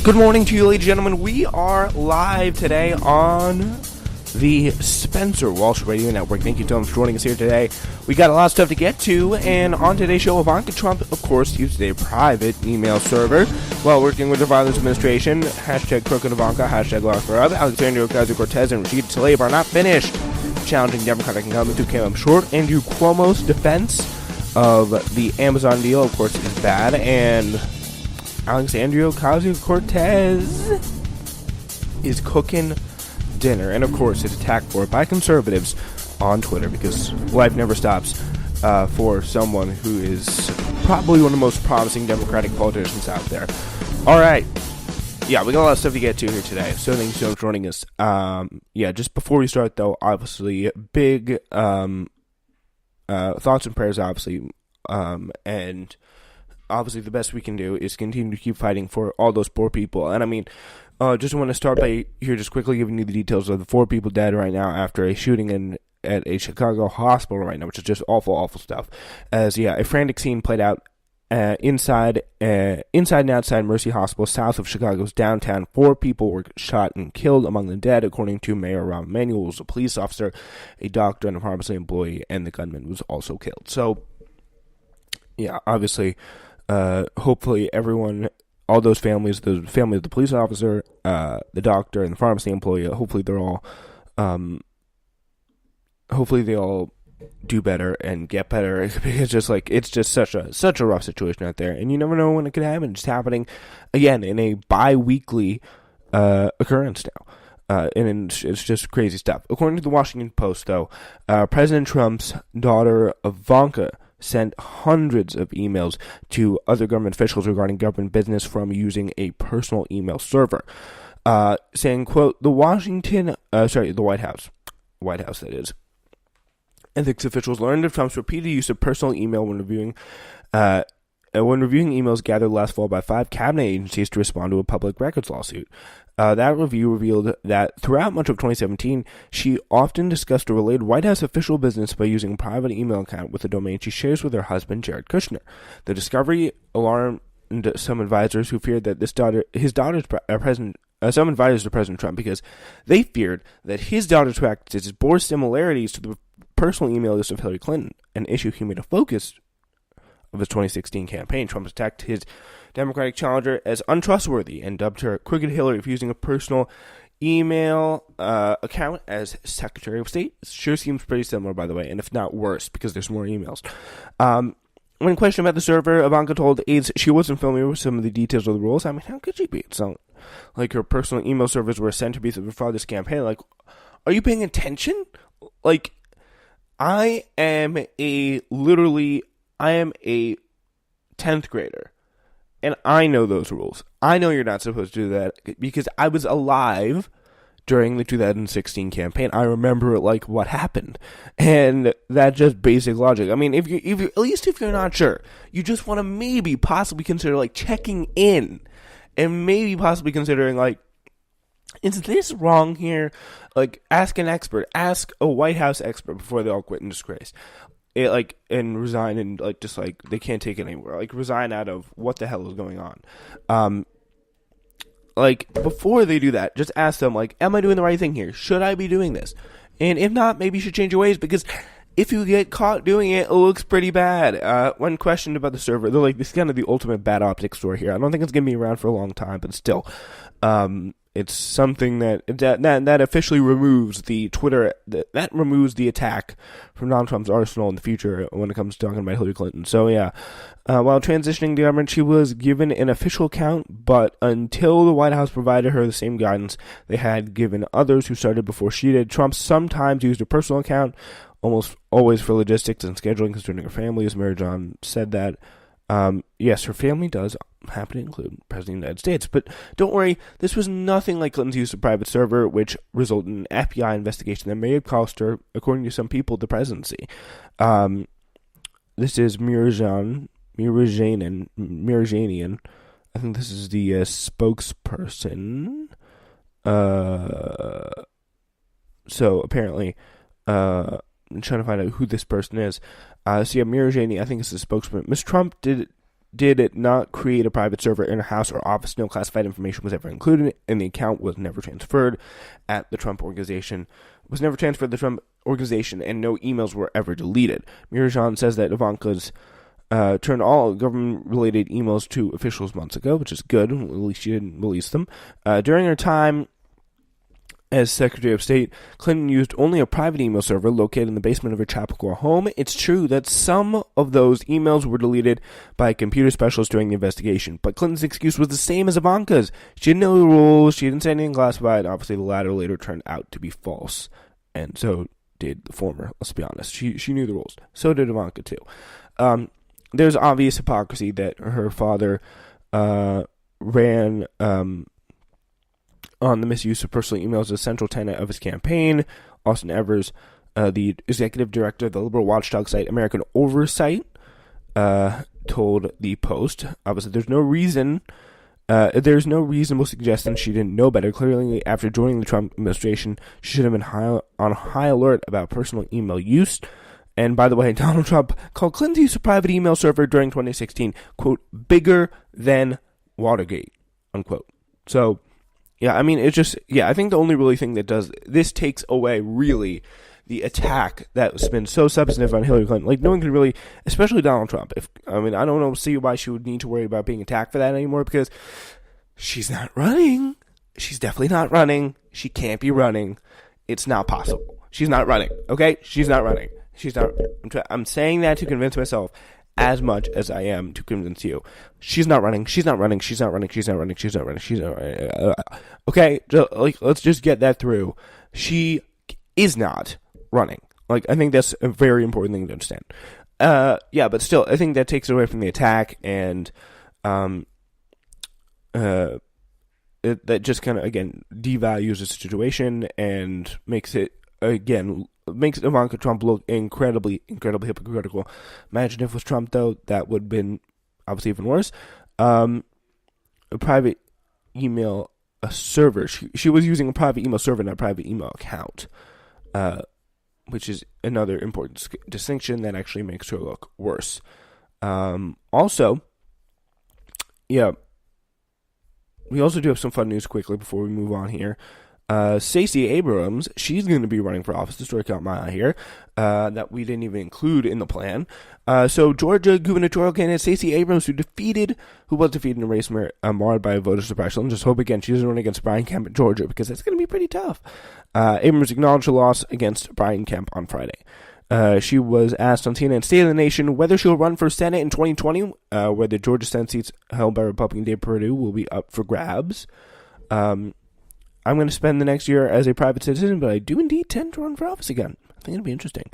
Good morning to you, ladies and gentlemen. We are live today on the Spencer Walsh Radio Network. Thank you, Tom, for joining us here today. We got a lot of stuff to get to, and on today's show, Ivanka Trump, of course, used a private email server while working with the violence administration. Hashtag Crooked Ivanka, hashtag Lock for Up. Alexandria Ocasio-Cortez and Rashida Tlaib are not finished challenging Democratic incumbents who came up short. Andrew Cuomo's defense of the Amazon deal, of course, is bad, and Alexandria Ocasio-Cortez is cooking dinner, and of course it's attacked for it by conservatives on Twitter, because life never stops for someone who is probably one of the most promising Democratic politicians out there. Alright, yeah, we got a lot of stuff to get to here today, so thank you so much for joining us. Just before we start though, obviously, big thoughts and prayers, obviously, and obviously the best we can do is continue to keep fighting for all those poor people. And I mean, just want to start by here just quickly giving you the details of the 4 people dead right now after a shooting at a Chicago hospital right now, which is just awful stuff. As a frantic scene played out inside and outside Mercy Hospital south of Chicago's downtown. 4 people were shot and killed among the dead, according to Mayor Rahm Emanuel, who was a police officer, a doctor, and a pharmacy employee, and the gunman was also killed. So, yeah, obviously, hopefully everyone, all those families, the family of the police officer, the doctor, and the pharmacy employee, hopefully they all do better and get better, because it's just such a rough situation out there, and you never know when it could happen. It's happening again in a bi-weekly occurrence now. And it's just crazy stuff. According to the Washington Post, though, President Trump's daughter Ivanka sent hundreds of emails to other government officials regarding government business from using a personal email server, saying, quote, the White House, that is. Ethics officials learned of Trump's repeated use of personal email when reviewing emails gathered last fall by 5 cabinet agencies to respond to a public records lawsuit. That review revealed that throughout much of 2017, she often discussed a related White House official business by using a private email account with a domain she shares with her husband, Jared Kushner. The discovery alarmed some advisors who feared that some advisors to President Trump, because they feared that his daughter's practices bore similarities to the personal email list of Hillary Clinton, an issue he made a focus of his 2016 campaign. Trump attacked his Democratic challenger as untrustworthy and dubbed her Crooked Hillary for using a personal email account as Secretary of State. It sure seems pretty similar, by the way, and if not worse, because there's more emails. When questioned about the server, Ivanka told aides she wasn't familiar with some of the details of the rules. I mean, how could she be? It's not like her personal email servers were sent to be before this campaign. Like, are you paying attention? Like, I am a 10th grader, and I know those rules. I know you're not supposed to do that, because I was alive during the 2016 campaign. I remember, what happened, and that's just basic logic. I mean, if you at least if you're not sure, you just want to maybe possibly consider, checking in, and maybe possibly considering, is this wrong here? Ask an expert. Ask a White House expert before they all quit in disgrace. And resign, and they can't take it anymore. Resign out of what the hell is going on. Before they do that, just ask them, am I doing the right thing here? Should I be doing this? And if not, maybe you should change your ways, because if you get caught doing it, it looks pretty bad. When questioned about the server, they're this is kind of the ultimate bad optics story here. I don't think it's going to be around for a long time, but still, it's something that officially removes the Twitter, that removes the attack from Donald Trump's arsenal in the future when it comes to talking about Hillary Clinton. So yeah, while transitioning the government, she was given an official account, but until the White House provided her the same guidance they had given others who started before she did, Trump sometimes used a personal account, almost always for logistics and scheduling concerning her family, as Mary John said that. Yes, her family does happen to include President of the United States, but don't worry, this was nothing like Clinton's use of private server, which resulted in an FBI investigation that may have cost her, according to some people, the presidency. This is Mirjanian. I think this is the spokesperson. So apparently, I'm trying to find out who this person is. Mira Janey, I think it's the spokesman. Ms. Trump did did it not create a private server in her house or office. No classified information was ever included, and the account was never transferred at the Trump organization. Was never transferred to the Trump organization, and no emails were ever deleted. Mirajan says that Ivanka's turned all government-related emails to officials months ago, which is good. At least she didn't release them. During her time as Secretary of State, Clinton used only a private email server located in the basement of her Chappaqua home. It's true that some of those emails were deleted by a computer specialist during the investigation, but Clinton's excuse was the same as Ivanka's. She didn't know the rules, she didn't say anything classified. Obviously, the latter later turned out to be false, and so did the former, let's be honest. She knew the rules. So did Ivanka, too. There's obvious hypocrisy that her father ran on the misuse of personal emails as a central tenet of his campaign. Austin Evers, the executive director of the liberal watchdog site American Oversight, told the Post, obviously there's no reasonable suggestion she didn't know better. Clearly, after joining the Trump administration, she should have been on high alert about personal email use. And by the way, Donald Trump called Clinton's use of private email server during 2016, quote, bigger than Watergate, unquote. So, yeah, I mean, it's just, yeah, I think the only really thing that does, this takes away, really, the attack that's been so substantive on Hillary Clinton. Like, no one can really, especially Donald Trump. I don't see why she would need to worry about being attacked for that anymore, because she's not running. She's definitely not running. She can't be running. It's not possible. She's not running, okay? She's not running. She's not, I'm saying that to convince myself as much as I am to convince you. She's not running. She's not running. She's not running. She's not running. She's not running. She's not running. Okay, let's just get that through. She is not running. Like, I think that's a very important thing to understand. Yeah, but still, I think that takes away from the attack, and that just kind of, again, devalues the situation and makes Ivanka Trump look incredibly hypocritical. Imagine if it was Trump, though, that would have been obviously even worse. A private email server. She was using a private email server, not a private email account, which is another important distinction that actually makes her look worse. Also, yeah, we also do have some fun news quickly before we move on here. Stacey Abrams, she's going to be running for office. The story caught my eye here, that we didn't even include in the plan. So Georgia gubernatorial candidate Stacey Abrams, who was defeated in a race marred by voter suppression. Just hope again she doesn't run against Brian Kemp in Georgia, because that's going to be pretty tough. Abrams acknowledged a loss against Brian Kemp on Friday. She was asked on CNN State of the Nation whether she'll run for Senate in 2020, where the Georgia Senate seats held by Republican Dave Perdue will be up for grabs. I'm going to spend the next year as a private citizen, but I do indeed tend to run for office again. I think it'll be interesting.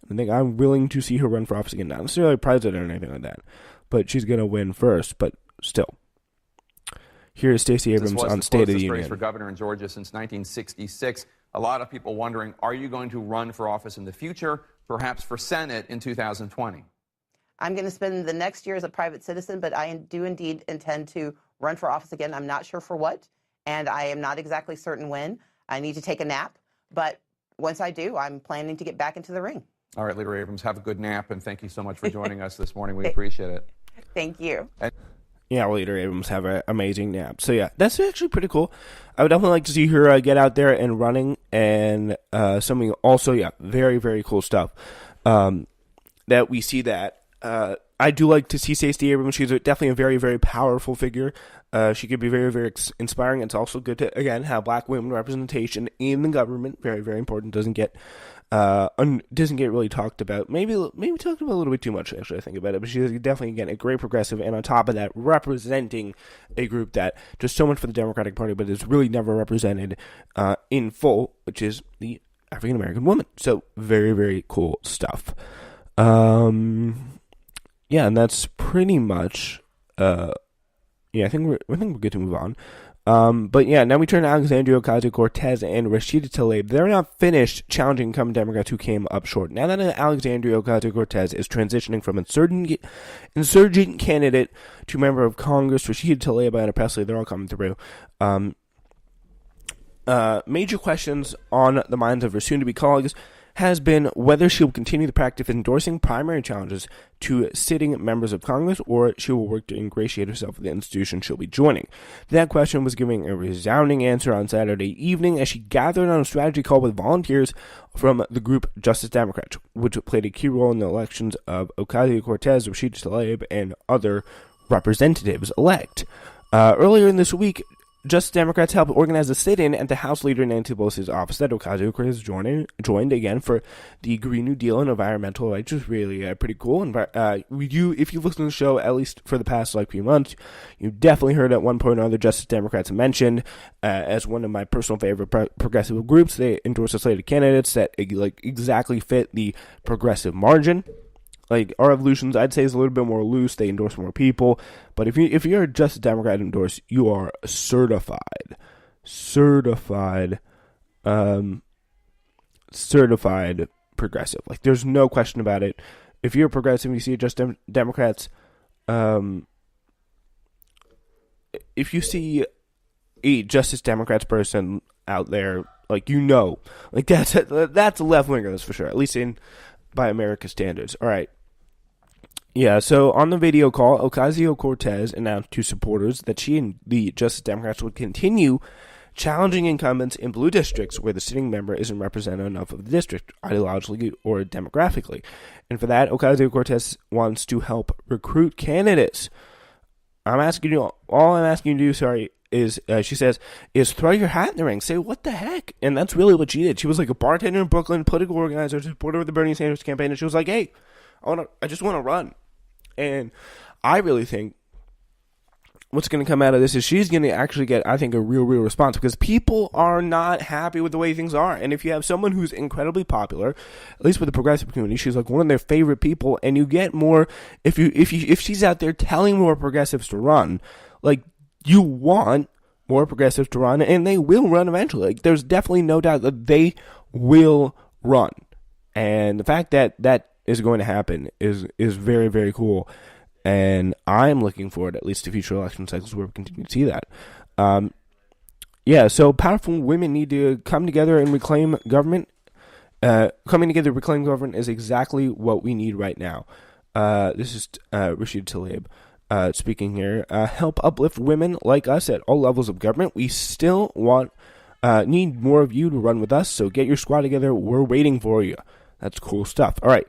I think I'm willing to see her run for office again. Not necessarily president or anything like that, but she's going to win first, but still. Here is Stacey Abrams on State of the Union. Race for governor in Georgia since 1966. A lot of people wondering, are you going to run for office in the future, perhaps for Senate in 2020? I'm going to spend the next year as a private citizen, but I do indeed intend to run for office again. I'm not sure for what. And I am not exactly certain when. I need to take a nap. But once I do, I'm planning to get back into the ring. All right, Leader Abrams, have a good nap. And thank you so much for joining us this morning. We appreciate it. Thank you. Yeah, Leader Abrams, have an amazing nap. So, yeah, that's actually pretty cool. I would definitely like to see her get out there and running. And something also, yeah, very, very cool stuff. That we see that. I do like to see Stacey Abrams. She's definitely a very, very powerful figure. She could be very, very inspiring. It's also good to, again, have black women representation in the government. Very, very important. Doesn't get really talked about. Maybe talked about a little bit too much, actually, I think about it. But she's definitely, again, a great progressive. And on top of that, representing a group that does so much for the Democratic Party, but is really never represented in full, which is the African-American woman. So, very, very cool stuff. Yeah, and that's pretty much, I think we're good to move on. But yeah, now we turn to Alexandria Ocasio-Cortez and Rashida Tlaib. They're not finished challenging incumbent Democrats who came up short. Now that Alexandria Ocasio-Cortez is transitioning from insurgent candidate to member of Congress, Rashida Tlaib, Anna Presley, they're all coming through. Major questions on the minds of her soon-to-be colleagues has been whether she will continue the practice of endorsing primary challenges to sitting members of Congress, or she will work to ingratiate herself with the institution she'll be joining. That question was given a resounding answer on Saturday evening as she gathered on a strategy call with volunteers from the group Justice Democrats, which played a key role in the elections of Ocasio-Cortez, Rashida Tlaib, and other representatives-elect. Earlier in this week, Justice Democrats helped organize a sit-in at the House Leader Nancy Pelosi's office that Ocasio-Cortez joined again for the Green New Deal and environmental rights, which is really pretty cool. And if you listen to the show, at least for the past few months, you definitely heard at one point or another Justice Democrats mentioned as one of my personal favorite progressive groups. They endorse a slate of candidates that exactly fit the progressive margin. Our Revolutions, I'd say, is a little bit more loose. They endorse more people. But if you're a Justice Democrat endorsed, you are certified progressive. There's no question about it. If you're a progressive, you see a Justice Democrats, if you see a Justice Democrats person out there, that's a left winger, that's for sure. At least by America's standards. All right. Yeah, so on the video call, Ocasio-Cortez announced to supporters that she and the Justice Democrats would continue challenging incumbents in blue districts where the sitting member isn't represented enough of the district, ideologically or demographically. And for that, Ocasio-Cortez wants to help recruit candidates. All I'm asking you to do, is, she says, is throw your hat in the ring. Say, what the heck? And that's really what she did. She was like a bartender in Brooklyn, political organizer, supporter of the Bernie Sanders campaign, and she was like, hey, I just want to run. And I really think what's going to come out of this is she's going to actually get, I think, a real response, because people are not happy with the way things are. And if you have someone who's incredibly popular, at least with the progressive community, she's one of their favorite people, and you get more, if she's out there telling more progressives to run, you want more progressives to run, and they will run eventually. There's definitely no doubt that they will run. And the fact that that is going to happen is very, very cool. And I'm looking forward, at least to future election cycles where we continue to see that. So powerful women need to come together and reclaim government. Coming together to reclaim government is exactly what we need right now. This is Rashida Tlaib speaking here. Help uplift women like us at all levels of government. We still need more of you to run with us, so get your squad together. We're waiting for you. That's cool stuff. All right.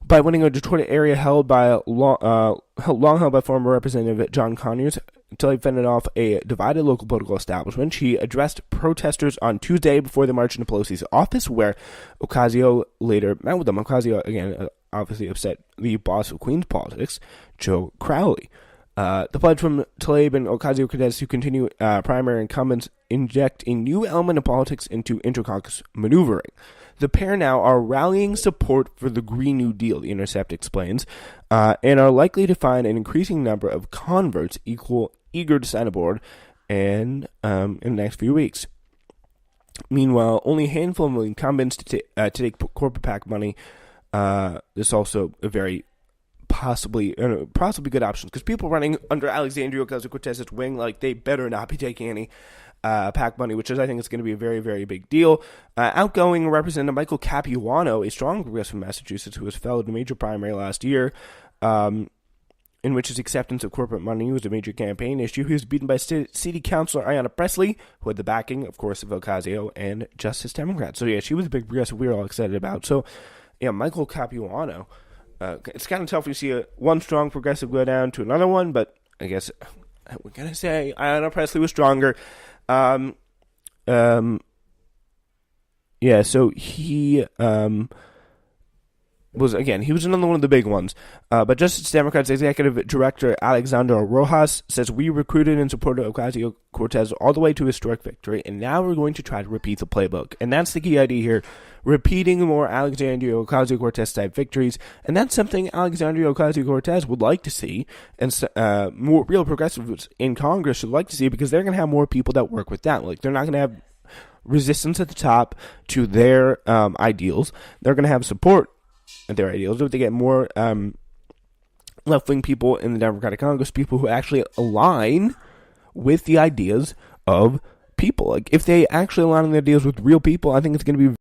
By winning a Detroit area long held by former Representative John Conyers, Tlaib fended off a divided local political establishment. She addressed protesters on Tuesday before the march into Pelosi's office, where Ocasio later met with them. Ocasio, again, obviously upset the boss of Queens politics, Joe Crowley. The pledge from Tlaib and Ocasio-Cortez to continue primary incumbents inject a new element of politics into inter-caucus maneuvering. The pair now are rallying support for the Green New Deal, The Intercept explains, and are likely to find an increasing number of converts eager to sign aboard in the next few weeks. Meanwhile, only a handful of incumbents to take corporate PAC money. This also a very possibly good options, because people running under Alexandria Ocasio-Cortez's wing, they better not be taking any PAC money, which I think is going to be a very, very big deal. Outgoing Representative Michael Capuano, a strong progressive from Massachusetts who was fellow in a major primary last year, in which his acceptance of corporate money was a major campaign issue. He was beaten by City Councilor Ayanna Pressley, who had the backing, of course, of Ocasio and Justice Democrats. So, yeah, she was a big progressive we were all excited about. So, yeah, Michael Capuano. It's kind of tough when you see one strong progressive go down to another one, but I guess we're going to say Ayanna Pressley was stronger. So he was another one of the big ones. But Justice Democrats Executive Director Alexandra Rojas says, we recruited and supported Ocasio-Cortez all the way to historic victory, and now we're going to try to repeat the playbook. And that's the key idea here, repeating more Alexandria Ocasio-Cortez type victories. And that's something Alexandria Ocasio-Cortez would like to see, and more real progressives in Congress should like to see, because they're going to have more people that work with that. They're not going to have resistance at the top to their ideals. They're going to have support at their ideals. If they get more left-wing people in the Democratic Congress, people who actually align with the ideas of people. If they actually align on the ideas with real people, I think it's going to be